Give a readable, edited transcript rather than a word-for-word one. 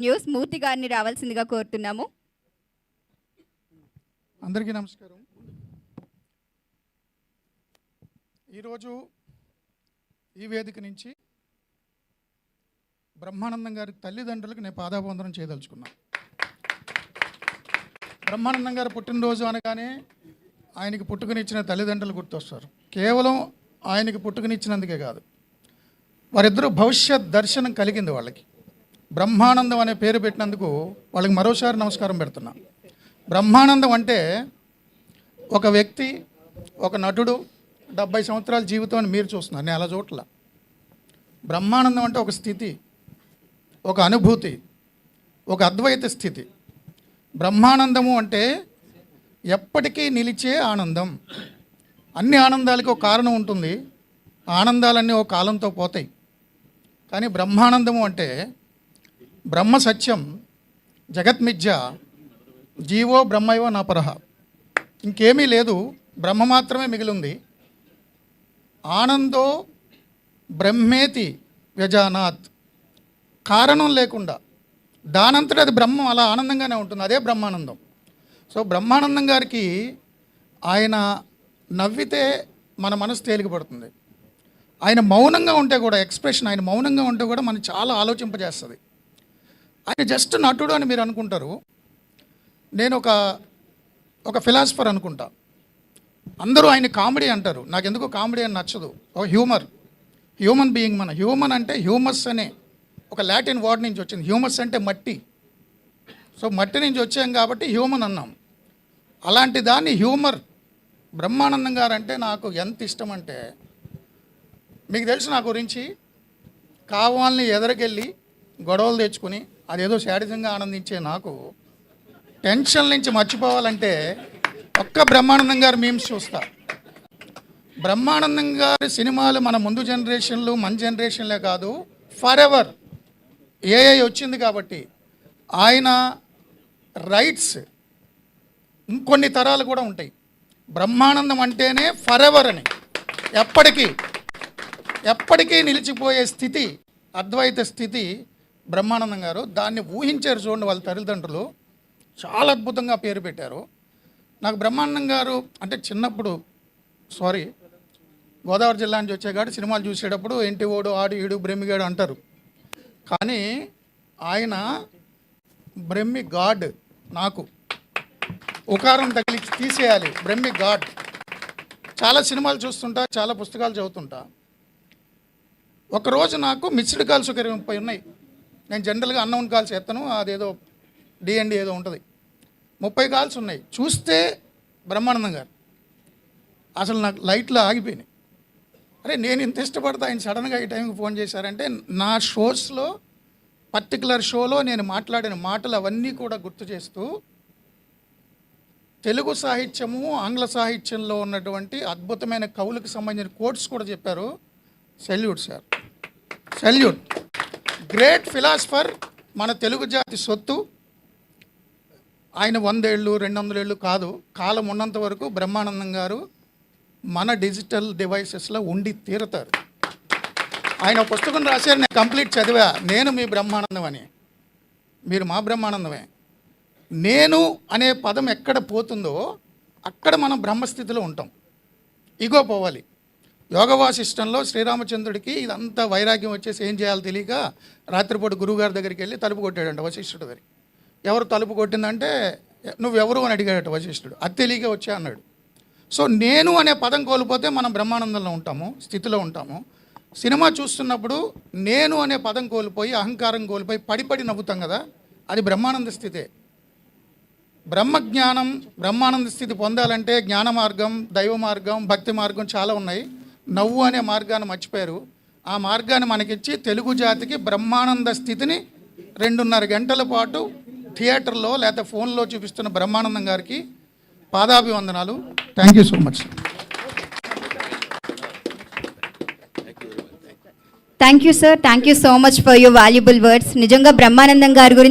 News మూర్తి గారిని రావాల్సిందిగా కోరుతున్నాము. అందరికీ నమస్కారం. ఈరోజు ఈ వేదిక నుంచి బ్రహ్మానందం గారి తల్లిదండ్రులకు నేను పాదాభివందనం చేయదలుచుకున్నాను. బ్రహ్మానందం గారు పుట్టినరోజు అనగానే ఆయనకి పుట్టుకనిచ్చిన తల్లిదండ్రులు గుర్తొస్తారు. కేవలం ఆయనకి పుట్టుకనిచ్చినందుకే కాదు, వారిద్దరూ భవిష్యత్ దర్శనం కలిగింది వాళ్ళకి. బ్రహ్మానందం అనే పేరు పెట్టినందుకు వాళ్ళకి మరోసారి నమస్కారం పెడుతున్నా. బ్రహ్మానందం అంటే ఒక వ్యక్తి, ఒక నటుడు 70 సంవత్సరాల జీవితం అని మీరు చూస్తున్నారు, నేను అలా చూడట్లా. బ్రహ్మానందం అంటే ఒక స్థితి, ఒక అనుభూతి, ఒక అద్వైత స్థితి. బ్రహ్మానందము అంటే ఎప్పటికీ నిలిచే ఆనందం. అన్ని ఆనందాలకి ఒక కారణం ఉంటుంది, ఆనందాలన్నీ ఒక కాలంతో పోతాయి. కానీ బ్రహ్మానందము అంటే బ్రహ్మ సత్యం, జగత్మిథ్య, జీవో బ్రహ్మైవ నాపరహ. ఇంకేమీ లేదు, బ్రహ్మ మాత్రమే మిగిలింది. ఆనందో బ్రహ్మేతి వ్యజానాత్. కారణం లేకుండా దానంతటి అది బ్రహ్మం అలా ఆనందంగానే ఉంటుంది, అదే బ్రహ్మానందం. సో బ్రహ్మానందం గారికి ఆయన నవ్వితే మన మనసు తేలికపడుతుంది. ఆయన మౌనంగా ఉంటే కూడా, ఎక్స్ప్రెషన్ ఆయన మౌనంగా ఉంటే కూడా మనకు చాలా ఆలోచింపజేస్తుంది. ఆయన జస్ట్ నటుడు అని మీరు అనుకుంటారు, నేను ఒక ఫిలాసఫర్ అనుకుంటా. అందరూ ఆయన కామెడీ అంటారు, నాకు ఎందుకో కామెడీ అని నచ్చదు. ఒక హ్యూమన్ బీయింగ్. మన హ్యూమన్ అంటే హ్యూమస్ అనే ఒక లాటిన్ వర్డ్ నుంచి వచ్చింది. హ్యూమస్ అంటే మట్టి. సో మట్టి నుంచి వచ్చాం కాబట్టి హ్యూమన్ అన్నాం. అలాంటి దాన్ని హ్యూమర్. బ్రహ్మానందం గారు అంటే నాకు ఎంత ఇష్టం అంటే, మీకు తెలుసు నా గురించి, కావాలని ఎదరికెళ్ళి గొడవలు తెచ్చుకుని అదేదో శాడిజంగా ఆనందించే నాకు టెన్షన్ నుంచి మర్చిపోవాలంటే ఒక్క బ్రహ్మానందం గారు మీమ్స్ చూస్తా. బ్రహ్మానందం గారి సినిమాలు మన ముందు జనరేషన్లు, మన జనరేషన్లే కాదు, ఫర్ ఎవర్. ఏఐ వచ్చింది కాబట్టి ఆయన రైట్స్ ఇంకొన్ని తరాలు కూడా ఉంటాయి. బ్రహ్మానందం అంటేనే ఫర్ ఎవర్ అని, ఎప్పటికీ నిలిచిపోయే స్థితి, అద్వైత స్థితి బ్రహ్మానందం గారు. దాన్ని ఊహించారు చూడండి వాళ్ళ తల్లిదండ్రులు, చాలా అద్భుతంగా పేరు పెట్టారు. నాకు బ్రహ్మానందం గారు అంటే చిన్నప్పుడు, గోదావరి జిల్లా నుంచి వచ్చేగాడు సినిమాలు చూసేటప్పుడు ఎంటివాడు, ఆడు, ఈడు, బ్రహ్మిగాడు అంటారు. కానీ ఆయన బ్రహ్మి గాడ్. నాకు ఉకారం తగిలించి తీసేయాలి, బ్రహ్మి గాడ్. చాలా సినిమాలు చూస్తుంటా, చాలా పుస్తకాలు చదువుతుంటా. ఒకరోజు నాకు మిస్డ్ కాల్స్ ఒక 30 ఉన్నాయి. నేను జనరల్గా అన్నౌన్ కాల్స్ ఎత్తను, అదేదో డిఎండి ఏదో ఉంటుంది. 30 కాల్స్ ఉన్నాయి. చూస్తే బ్రహ్మానందం గారు. అసలు నాకు లైట్లో ఆగిపోయినాయి. అరే నేను ఇంత ఇష్టపడతా, ఆయన సడన్గా ఈ టైంకి ఫోన్ చేశారంటే, నా షోస్లో పర్టికులర్ షోలో నేను మాట్లాడిన మాటలు అవన్నీ కూడా గుర్తు చేస్తూ తెలుగు సాహిత్యము, ఆంగ్ల సాహిత్యంలో ఉన్నటువంటి అద్భుతమైన కవులకు సంబంధించిన కోట్స్ కూడా చెప్పారు. Salute sir, salute. Great philosopher, మన తెలుగు జాతి సొత్తు. ఆయన 100 ఏళ్ళు 200 ఏళ్ళు కాదు, కాలం ఉన్నంత వరకు బ్రహ్మానందం గారు మన డిజిటల్ డివైసెస్లో ఉండి తీరుతారు. ఆయన ఒక పుస్తకం రాశారు, నేను కంప్లీట్ చదివా. నేను మీ బ్రహ్మానందం అని, మీరు మా బ్రహ్మానందమే. నేను అనే పదం ఎక్కడ పోతుందో అక్కడ మనం బ్రహ్మస్థితిలో ఉంటాం. ఇగో పోవాలి. యోగ వాసిష్టంలో శ్రీరామచంద్రుడికి ఇదంతా వైరాగ్యం వచ్చేసి ఏం చేయాలో తెలియక రాత్రిపూట గురువుగారి దగ్గరికి వెళ్ళి తలుపు కొట్టాడంట వశిష్ఠుడి దగ్గర. ఎవరు తలుపు కొట్టిందంటే, నువ్వెవరు అని అడిగాడట వశిష్ఠుడు. అది తెలియక వచ్చా అన్నాడు. సో నేను అనే పదం కోల్పోతే మనం బ్రహ్మానందంలో ఉంటాము, స్థితిలో ఉంటాము. సినిమా చూస్తున్నప్పుడు నేను అనే పదం కోల్పోయి, అహంకారం కోల్పోయి పడి నవ్వుతాం కదా, అది బ్రహ్మానంద స్థితే. బ్రహ్మజ్ఞానం, బ్రహ్మానంద స్థితి పొందాలంటే జ్ఞాన మార్గం, దైవ మార్గం, భక్తి మార్గం చాలా ఉన్నాయి. నవ్వు అనే మార్గాన్ని మర్చిపోయారు. ఆ మార్గాన్ని మనకిచ్చి తెలుగు జాతికి బ్రహ్మానంద స్థితిని 2.5 గంటల పాటు థియేటర్లో లేదా ఫోన్లో చూపిస్తున్న బ్రహ్మానందం గారికి పాదాభివందనాలు. Thank you so much. Thank you sir, thank you so much for your valuable words. నిజంగా బ్రహ్మానందం గారి గురించి